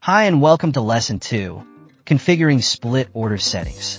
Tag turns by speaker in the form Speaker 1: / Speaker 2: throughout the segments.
Speaker 1: Hi and welcome to Lesson 2, Configuring Split Order Settings.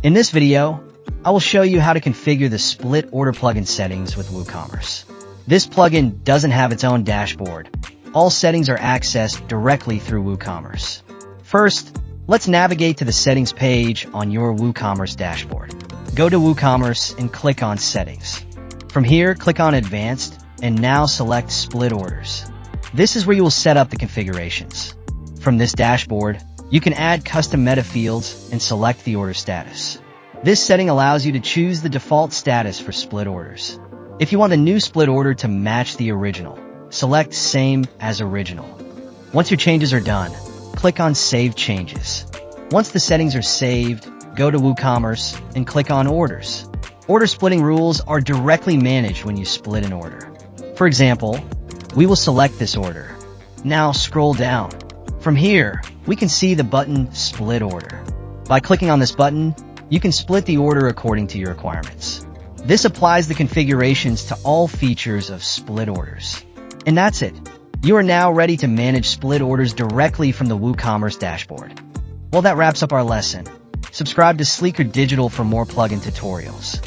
Speaker 1: In this video, I will show you how to configure the Split Order plugin settings with WooCommerce. This plugin doesn't have its own dashboard. All settings are accessed directly through WooCommerce. First, let's navigate to the Settings page on your WooCommerce dashboard. Go to WooCommerce and click on Settings. From here, click on Advanced and now select Split Orders. This is where you will set up the configurations. From this dashboard, you can add custom meta fields and select the order status. This setting allows you to choose the default status for split orders. If you want a new split order to match the original, select Same as Original. Once your changes are done, click on Save Changes. Once the settings are saved, go to WooCommerce and click on Orders. Order splitting rules are directly managed when you split an order. For example, we will select this order. Now scroll down. From here, we can see the button Split Order. By clicking on this button, you can split the order according to your requirements. This applies the configurations to all features of split orders. And that's it. You are now ready to manage split orders directly from the WooCommerce dashboard. Well, that wraps up our lesson. Subscribe to Sleekr Digital for more plugin tutorials.